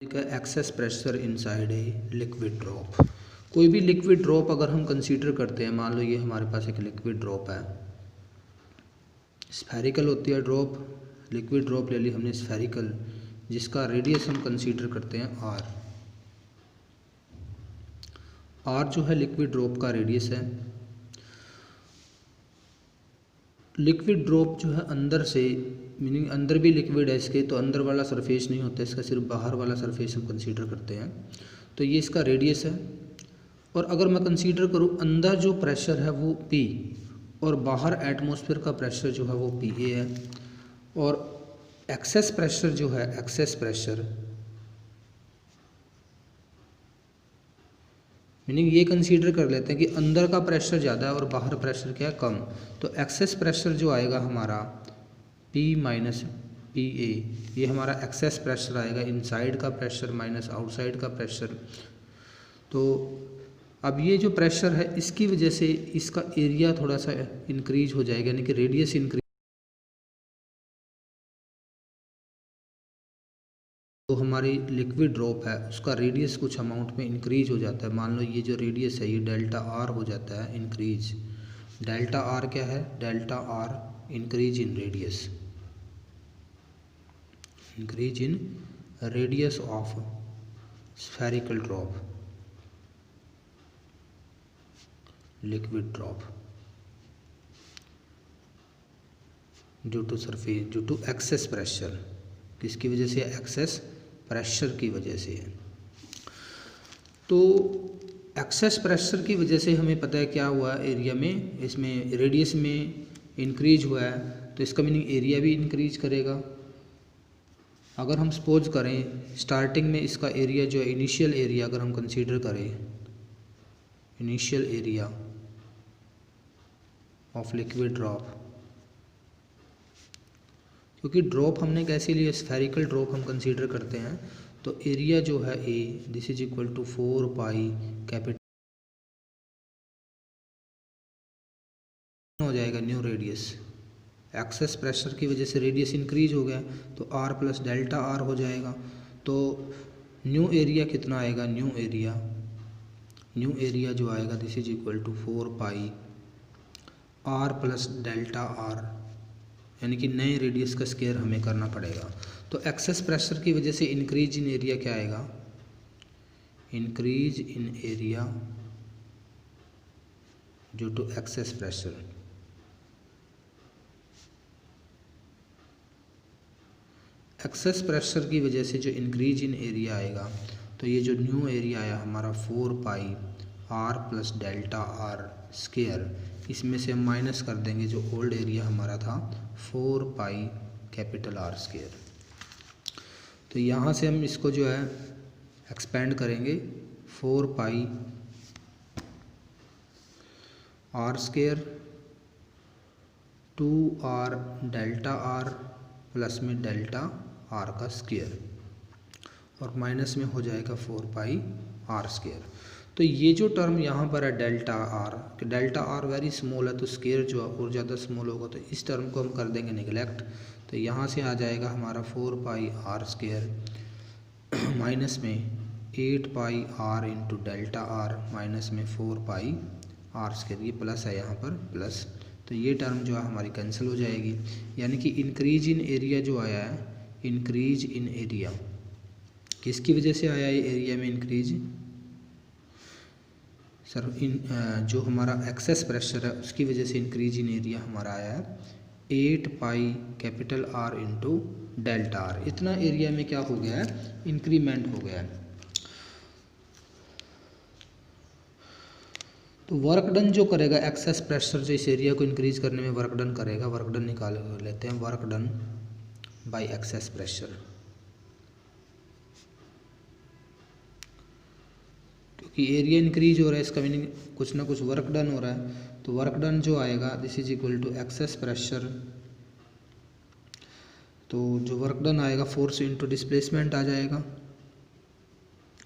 का excess pressure inside a liquid drop. कोई भी लिक्विड ड्रॉप अगर हम कंसीडर करते हैं, मान लो ये हमारे पास एक लिक्विड ड्रॉप है, स्फेरिकल होती है ड्रॉप, लिक्विड ड्रॉप ले ली हमने स्फेरिकल, जिसका रेडियस हम कंसीडर करते हैं आर। आर जो है लिक्विड ड्रॉप का रेडियस है। लिक्विड ड्रॉप जो है अंदर से, मीनिंग अंदर भी लिक्विड है इसके, तो अंदर वाला सरफेस नहीं होता इसका, सिर्फ बाहर वाला सरफेस हम कंसीडर करते हैं। तो ये इसका रेडियस है। और अगर मैं कंसीडर करूँ अंदर जो प्रेशर है वो P और बाहर एटमॉस्फेयर का प्रेशर जो है वो PA है, और एक्सेस प्रेशर जो है, एक्सेस प्रेशर मीनिंग ये कंसीडर कर लेते हैं कि अंदर का प्रेशर ज़्यादा है और बाहर प्रेशर क्या है, कम। तो एक्सेस प्रेशर जो आएगा हमारा P माइनस PA, ये हमारा एक्सेस प्रेशर आएगा, इनसाइड का प्रेशर माइनस आउटसाइड का प्रेशर। तो अब ये जो प्रेशर है इसकी वजह से इसका एरिया थोड़ा सा इंक्रीज हो जाएगा, यानी कि रेडियस इंक्रीज। तो हमारी लिक्विड ड्रॉप है उसका रेडियस कुछ अमाउंट में इंक्रीज हो जाता है। मान लो ये जो रेडियस है ये डेल्टा आर हो जाता है इंक्रीज। डेल्टा आर क्या है? Delta R increase in radius, increase in radius of spherical drop, liquid drop due to surface, due to excess pressure. किसकी वजह से? एक्सेस प्रेशर की वजह से है। तो एक्सेस प्रेशर की वजह से हमें पता है क्या हुआ एरिया में, इसमें रेडियस में इंक्रीज हुआ है, तो इसका मीनिंग एरिया भी इंक्रीज करेगा। अगर हम सपोज करें स्टार्टिंग में इसका एरिया जो है, इनिशियल एरिया अगर हम कंसीडर करें, initial area of liquid drop, क्योंकि ड्रॉप हमने कैसे लिए, स्फेरिकल ड्रॉप हम कंसीडर करते हैं, तो एरिया जो है A, this is equal to 4 pi capital हो जाएगा न्यू रेडियस। एक्सेस प्रेशर की वजह से रेडियस इंक्रीज हो गया तो आर प्लस डेल्टा आर हो जाएगा। तो न्यू एरिया कितना आएगा? न्यू एरिया जो आएगा this is equal to 4 pi R plus delta R, यानी कि नए रेडियस का स्क्वायर हमें करना पड़ेगा। तो एक्सेस प्रेशर की वजह से इंक्रीज इन एरिया क्या आएगा? Increase in area due to excess pressure. Excess pressure की वजह से जो इंक्रीज इन एरिया आएगा, तो ये जो न्यू एरिया आया हमारा 4 pi R plus delta R square, इसमें से हम माइनस कर देंगे जो ओल्ड एरिया हमारा था 4 पाई कैपिटल आर स्क्वायर। तो यहाँ से हम इसको जो है एक्सपेंड करेंगे 4 pi R square 2 R delta R plus में डेल्टा आर का स्क्वायर, और माइनस में हो जाएगा 4 पाई आर स्क्वायर। तो ये जो टर्म यहाँ पर है डेल्टा आर, कि डेल्टा आर वेरी स्मॉल है तो स्क्वायर जो है और ज़्यादा स्मॉल होगा, तो इस टर्म को हम कर देंगे निगलेक्ट। तो यहाँ से आ जाएगा हमारा 4 पाई आर स्क्वायर माइनस में 8 pi R into delta R minus में 4 पाई आर स्क्वायर, ये प्लस है यहाँ पर प्लस, तो ये टर्म जो है हमारी कैंसिल हो जाएगी। यानी कि इंक्रीज इन एरिया जो आया है, इंक्रीज इन एरिया किसकी वजह से आया है? एरिया में इंक्रीज सर जो हमारा एक्सेस प्रेशर है उसकी वजह से इंक्रीज इन एरिया हमारा आया है 8 पाई capital are into delta are. इतना एरिया में क्या हो गया है? इंक्रीमेंट हो गया है। तो वर्क डन जो करेगा एक्सेस प्रेशर, जो इस एरिया को इंक्रीज करने में वर्क डन करेगा, वर्क डन निकाल लेते हैं, work done by excess pressure. क्योंकि एरिया इंक्रीज हो रहा है, इसका मीनिंग कुछ ना कुछ वर्क डन हो रहा है। तो वर्क डन जो आएगा this is equal to excess pressure, तो जो वर्क डन आएगा फोर्स इंटू डिस्प्लेसमेंट आ जाएगा,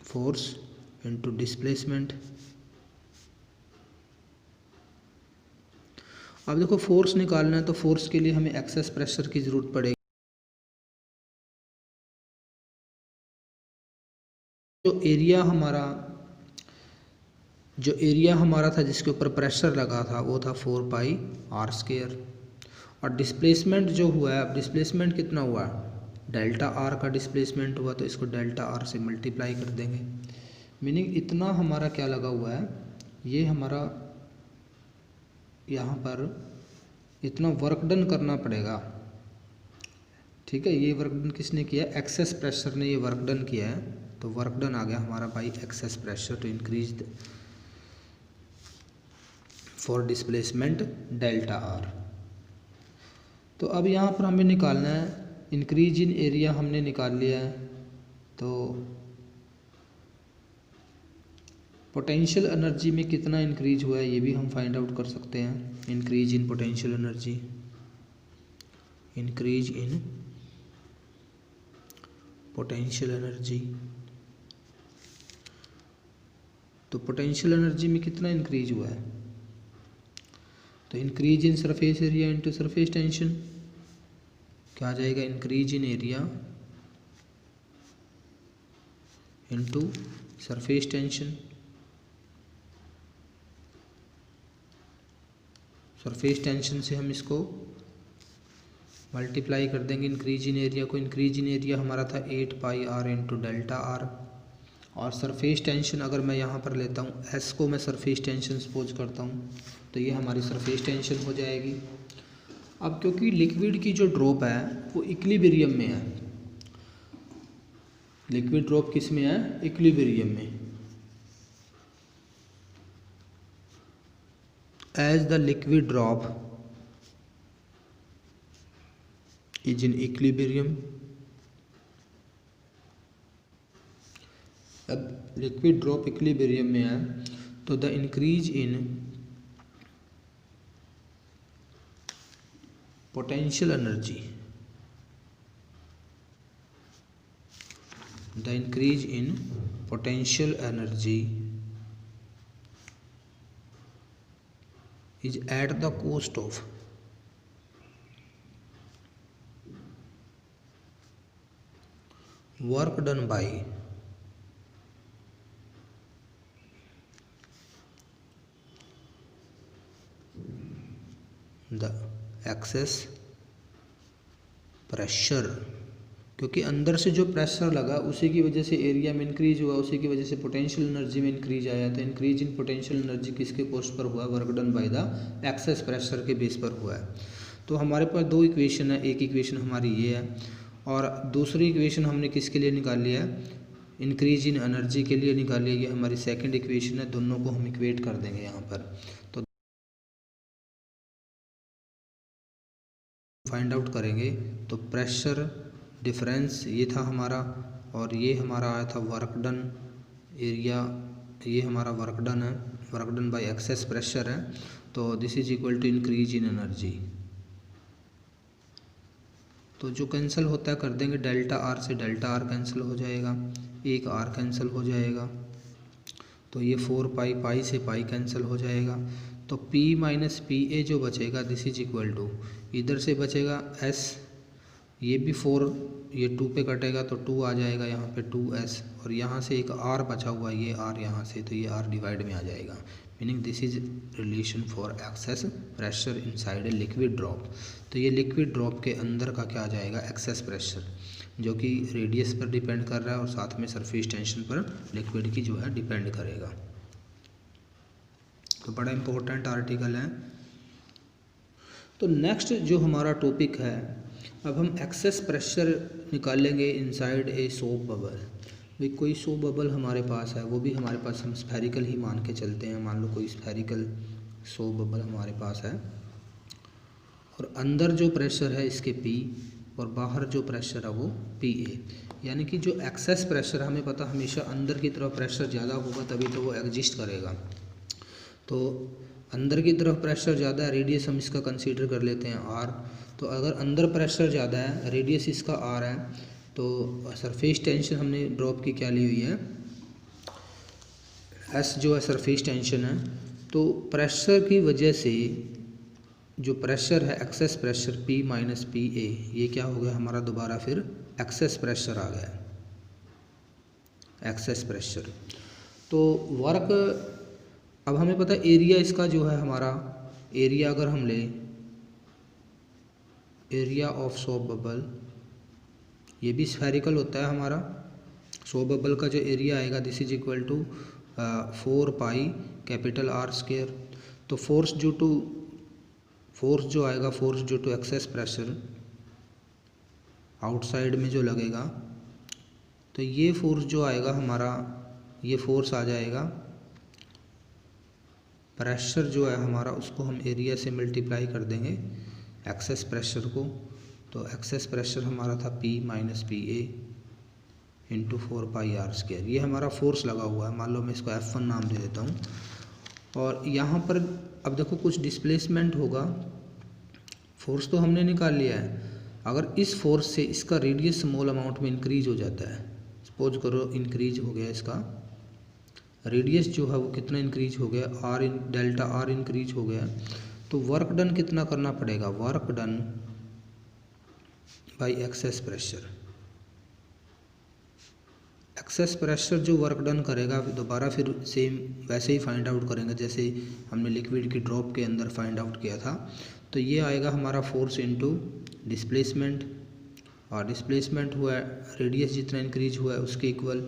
फोर्स इंटू डिस्प्लेसमेंट। अब देखो फोर्स निकालना है तो फोर्स के लिए हमें एक्सेस प्रेशर की ज़रूरत पड़ेगी। जो एरिया हमारा था जिसके ऊपर प्रेशर लगा था वो था 4πr²। और डिस्प्लेसमेंट जो हुआ है, अब डिस्प्लेसमेंट कितना हुआ, डेल्टा आर का डिस्प्लेसमेंट हुआ, तो इसको डेल्टा आर से मल्टीप्लाई कर देंगे। मीनिंग इतना हमारा क्या लगा हुआ है, ये हमारा यहाँ पर इतना वर्क डन करना पड़ेगा। ठीक है, ये वर्क डन किसने किया, एक्सेस प्रेशर ने ये वर्क डन किया है, तो वर्क डन आ गया हमारा by excess pressure to increase for displacement delta R. तो अब यहाँ पर हमें निकालना है इंक्रीज इन एरिया, हमने निकाल लिया है, तो पोटेंशियल एनर्जी में कितना इंक्रीज हुआ है ये भी हम फाइंड आउट कर सकते हैं। Increase in potential energy, increase in potential energy, तो पोटेंशियल एनर्जी में कितना इंक्रीज हुआ है, तो increase in surface area into surface tension, क्या आ जाएगा, increase in area into surface tension. Surface tension से हम इसको मल्टीप्लाई कर देंगे इंक्रीज इन एरिया को। इंक्रीज इन एरिया हमारा था 8πr इंटू डेल्टा आर, और सरफेस टेंशन अगर मैं यहाँ पर लेता हूँ एस को, मैं सरफेस टेंशन सपोज करता हूँ, तो ये हमारी सरफेस टेंशन हो जाएगी। अब क्योंकि लिक्विड की जो ड्रॉप है वो इक्विलिब्रियम में है, लिक्विड ड्रॉप किस में है, इक्विलिब्रियम में। As the liquid drop is in equilibrium, अब लिक्विड ड्रॉप इक्विलिब्रियम में है, तो the increase in potential energy, the increase in potential energy is at the cost of work done by the excess pressure. क्योंकि अंदर से जो pressure लगा उसी की वजह से एरिया में इंक्रीज हुआ, उसी की वजह से पोटेंशियल एनर्जी में इंक्रीज आया। तो इंक्रीज इन पोटेंशियल एनर्जी किसके कॉस्ट पर हुआ, work done by the excess pressure के बेस पर हुआ है। तो हमारे पास दो इक्वेशन है, एक इक्वेशन हमारी ये है और दूसरी इक्वेशन हमने किसके लिए निकाल लिया है, इंक्रीज इन एनर्जी के लिए निकाल लिया। ये हमारी सेकेंड इक्वेशन है, दोनों को हम इक्वेट कर देंगे यहाँ पर। तो फाइंड आउट करेंगे तो प्रेशर डिफरेंस ये था हमारा, और ये हमारा आया था वर्क डन एरिया, ये हमारा वर्क डन है, work done by excess pressure है। तो this is equal to increase in energy. तो जो कैंसिल होता है कर देंगे, डेल्टा आर से डेल्टा आर कैंसिल हो जाएगा, एक आर कैंसिल हो जाएगा, तो ये 4π से पाई कैंसिल हो जाएगा। तो P माइनस PA जो बचेगा दिस इज इक्वल टू, इधर से बचेगा S, ये भी 4, ये 2 पे कटेगा तो 2 आ जाएगा यहाँ पे 2S, और यहाँ से एक R बचा हुआ, ये R यहाँ से, तो ये R डिवाइड में आ जाएगा। Meaning this is relation for excess pressure inside a liquid drop. तो ये लिक्विड ड्रॉप के अंदर का क्या आ जाएगा, एक्सेस प्रेशर, जो कि रेडियस पर डिपेंड कर रहा है और साथ में सरफेस टेंशन पर लिक्विड की जो है डिपेंड करेगा। तो बड़ा इम्पोर्टेंट आर्टिकल है। तो नेक्स्ट जो हमारा टॉपिक है, अब हम एक्सेस प्रेशर निकालेंगे इनसाइड ए सोप बबल। भाई कोई सोप बबल हमारे पास है, वो भी हमारे पास हम स्फेरिकल ही मान के चलते हैं। मान लो कोई स्फेरिकल सोप बबल हमारे पास है, और अंदर जो प्रेशर है इसके P और बाहर जो प्रेशर है वो PA। यानी कि जो एक्सेस प्रेशर, हमें पता हमेशा अंदर की तरफ प्रेशर ज़्यादा होगा तभी तो वो एग्जिस्ट करेगा। तो अंदर की तरफ प्रेशर ज़्यादा है, रेडियस हम इसका कंसीडर कर लेते हैं R। तो अगर अंदर प्रेशर ज़्यादा है, रेडियस इसका R है, तो सरफेस टेंशन हमने ड्रॉप की क्या ली हुई है, S जो है सरफेस टेंशन है। तो प्रेशर की वजह से जो प्रेशर है excess pressure P minus PA, ये क्या हो गया हमारा, दोबारा फिर एक्सेस प्रेशर आ गया। Access pressure. तो वर्क, अब हमें पता है एरिया इसका जो है हमारा, एरिया अगर हम ले, एरिया ऑफ सोप बबल, ये भी स्फेरिकल होता है हमारा। सोप बबल का जो एरिया आएगा this is equal to 4 pi capital R square. तो force due to excess pressure outside में जो लगेगा, तो ये फोर्स जो आएगा हमारा, ये फोर्स आ जाएगा, प्रेशर जो है हमारा उसको हम एरिया से मल्टीप्लाई कर देंगे एक्सेस प्रेशर को। तो एक्सेस प्रेशर हमारा था P minus P A into 4 pi R square. ये हमारा फोर्स लगा हुआ है, मान लो मैं इसको F1 नाम दे देता हूँ। और यहाँ पर अब देखो कुछ डिस्प्लेसमेंट होगा, फोर्स तो हमने निकाल लिया है। अगर इस फोर्स से इसका रेडियस स्मॉल अमाउंट में इंक्रीज हो जाता है, सपोज करो इंक्रीज हो गया, इसका रेडियस जो है वो कितना इंक्रीज हो गया, R in delta R increase हो गया, तो वर्क डन कितना करना पड़ेगा, work done by excess pressure. Excess pressure जो वर्क डन करेगा दोबारा फिर सेम वैसे ही फाइंड आउट करेंगे जैसे हमने लिक्विड की ड्रॉप के अंदर फाइंड आउट किया था। तो ये आएगा हमारा फोर्स इनटू डिस्प्लेसमेंट, और डिस्प्लेसमेंट हुआ रेडियस जितना इंक्रीज हुआ है उसके इक्वल।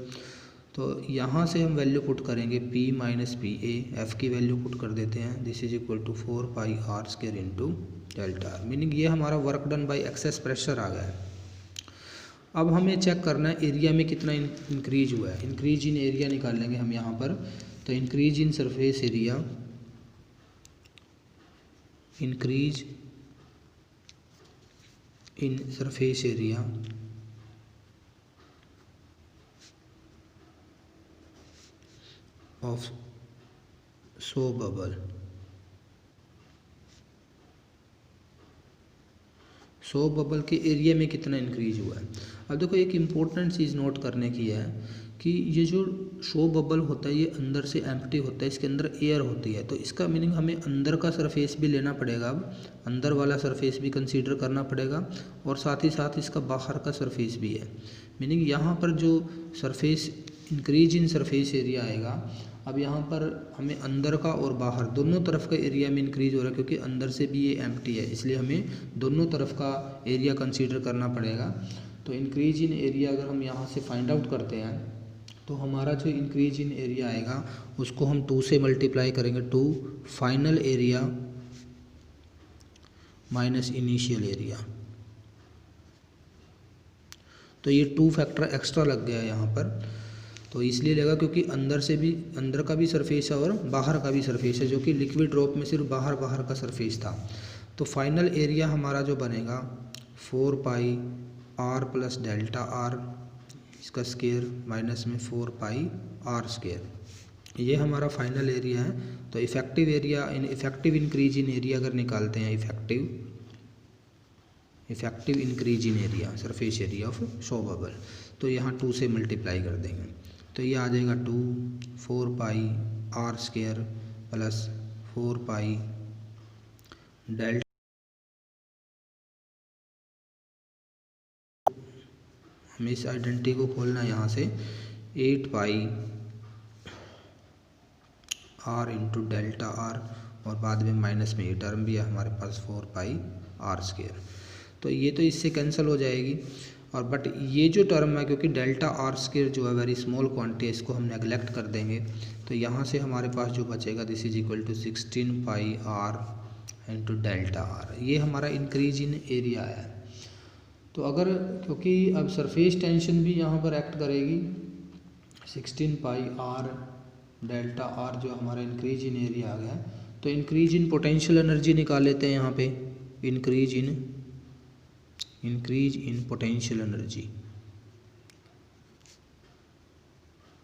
तो यहाँ से हम वैल्यू पुट करेंगे P minus P A, F की वैल्यू पुट कर देते हैं, this is equal to 4 pi R square into delta R, meaning ये हमारा work done by excess pressure आ गया है। अब हमें चेक करना है एरिया में कितना इंक्रीज हुआ है, इंक्रीज इन एरिया निकाल लेंगे हम यहाँ पर। तो increase in surface area, increase in surface area of soap bubble, soap bubble के एरिया में कितना इंक्रीज हुआ है। अब देखो एक इम्पोर्टेंट चीज़ नोट करने की है कि ये जो सोप बबल होता है ये अंदर से एम्प्टी होता है, इसके अंदर एयर होती है, तो इसका मीनिंग हमें अंदर का सरफेस भी लेना पड़ेगा। अब अंदर वाला सरफेस भी कंसीडर करना पड़ेगा, और साथ ही साथ इसका बाहर का सरफेस भी है। मीनिंग यहाँ पर जो surface increase in surface area आएगा, अब यहाँ पर हमें अंदर का और बाहर दोनों तरफ का एरिया में इंक्रीज हो रहा है, क्योंकि अंदर से भी ये एम्प्टी है, इसलिए हमें दोनों तरफ का एरिया कंसीडर करना पड़ेगा। तो इंक्रीज इन एरिया अगर हम यहाँ से फाइंड आउट करते हैं, तो हमारा जो इंक्रीज इन एरिया आएगा उसको हम 2 से मल्टीप्लाई करेंगे, 2 final area minus initial area. तो ये 2 फैक्टर एक्स्ट्रा लग गया यहाँ पर, तो इसलिए लगा क्योंकि अंदर का भी सरफेस है और बाहर का भी सरफेस है, जो कि लिक्विड ड्रॉप में सिर्फ बाहर का सरफेस था। तो फाइनल एरिया हमारा जो बनेगा 4 pi R plus delta are, इसका स्क्वायर माइनस में 4 पाई आर स्क्वायर, ये हमारा फाइनल एरिया है। तो effective area effective increase in area अगर निकालते हैं, effective increase in area surface area of soap bubble, तो यहाँ 2 से मल्टीप्लाई कर देंगे, तो ये आ जाएगा 2 4 pi R square plus 4 pi delta, हमें इस आइडेंटिटी को खोलना है यहाँ से, 8 pi R into delta R, और बाद में माइनस में ये टर्म भी है हमारे पास 4 पाई आर स्क्वायर। तो ये तो इससे कैंसिल हो जाएगी, और बट ये जो टर्म है क्योंकि डेल्टा आर स्क्वायर जो है वेरी स्मॉल क्वांटिटी है, इसको हम नेगलेक्ट कर देंगे। तो यहाँ से हमारे पास जो बचेगा this is equal to 16 pi R into delta R, ये हमारा इंक्रीज इन एरिया है। तो अगर क्योंकि अब सरफेस टेंशन भी यहाँ पर एक्ट करेगी, 16 पाई आर डेल्टा आर जो हमारा इंक्रीज इन एरिया आ गया, तो इंक्रीज इन पोटेंशियल एनर्जी निकाल लेते हैं यहाँ पे, इंक्रीज इन पोटेंशियल एनर्जी,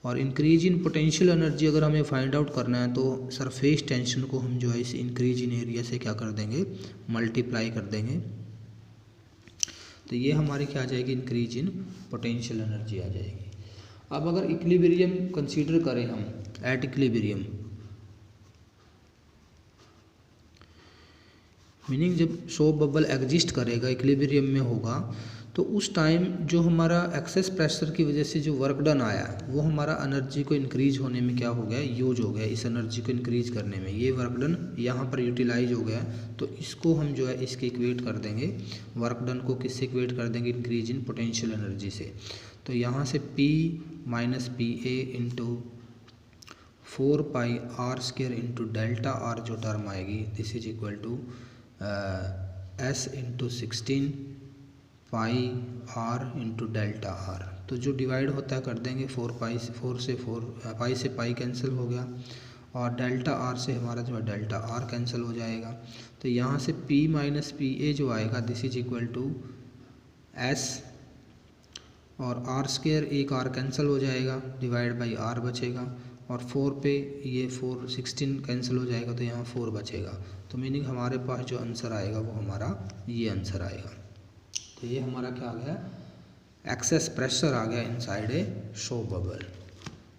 और इंक्रीज इन पोटेंशियल एनर्जी अगर हमें फाइंड आउट करना है तो सरफेस टेंशन को हम जो है इस इंक्रीज इन एरिया से क्या कर देंगे, मल्टीप्लाई कर देंगे। तो ये हमारी क्या आ जाएगी, इंक्रीज इन पोटेंशियल एनर्जी आ जाएगी। अब अगर इक्विलिब्रियम कंसीडर करें हम, एट इक्विलिब्रियम मीनिंग जब सोप बबल एग्जिस्ट करेगा इक्विलिब्रियम में होगा, तो उस टाइम जो हमारा एक्सेस प्रेशर की वजह से जो वर्क डन आया वो हमारा एनर्जी को इंक्रीज होने में क्या हो गया, यूज हो गया, इस एनर्जी को इंक्रीज करने में ये वर्क डन यहाँ पर यूटिलाइज हो गया। तो इसको हम जो है इसके इक्वेट कर देंगे, वर्क डन को किससे इक्वेट कर देंगे, इंक्रीज इन पोटेंशियल एनर्जी से। तो यहाँ से P minus P A into 4πr² into delta R जो टर्म आएगी this is equal to S into 16 pi R into delta R. तो जो डिवाइड होता है कर देंगे, 4 पाई से पाई कैंसिल हो गया और डेल्टा आर से हमारा जो है डेल्टा आर कैंसिल हो जाएगा। तो यहाँ से P माइनस पी ए जो आएगा this is equal to S और r², एक r कैंसिल हो जाएगा, डिवाइड बाई r बचेगा और 4 पे ये 16 कैंसिल हो जाएगा तो यहाँ 4 बचेगा। तो मीनिंग हमारे पास जो आंसर आएगा वो हमारा ये आंसर आएगा। तो ये हमारा क्या आ गया, एक्सेस प्रेशर आ गया इनसाइड ए शो बबल।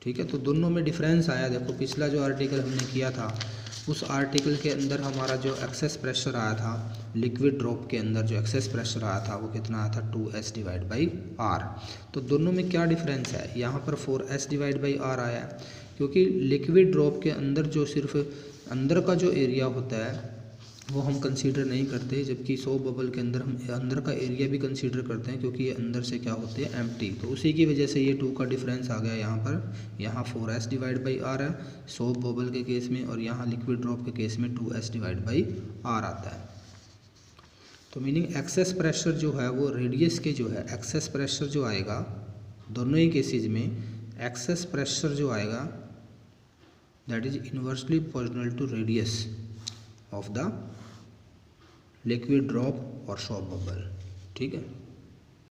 ठीक है, तो दोनों में डिफरेंस आया। देखो पिछला जो आर्टिकल हमने किया था उस आर्टिकल के अंदर हमारा जो एक्सेस प्रेशर आया था, लिक्विड ड्रॉप के अंदर जो एक्सेस प्रेशर आया था वो कितना आया था, 2S डिवाइड बाई आर। तो दोनों में क्या डिफरेंस है, यहाँ पर 4S डिवाइड बाई आर आया क्योंकि लिक्विड ड्रॉप के अंदर जो सिर्फ अंदर का जो एरिया होता है वो हम कंसीडर नहीं करते, जबकि सो बबल के अंदर हम अंदर का एरिया भी कंसीडर करते हैं क्योंकि ये अंदर से क्या होते हैं, एम्प्टी। तो उसी की वजह से ये 2 का डिफरेंस आ गया यहाँ पर। यहाँ 4S डिवाइड बाई आर है सो बबल के केस में और यहाँ लिक्विड ड्रॉप के केस में 2S डिवाइड बाई आर आता है। तो मीनिंग एक्सेस प्रेशर जो है वो रेडियस के जो है एक्सेस प्रेशर जो आएगा दोनों ही केसेज में, एक्सेस प्रेशर जो आएगा that is inversely proportional to radius of the liquid drop और शॉप बबल। ठीक है।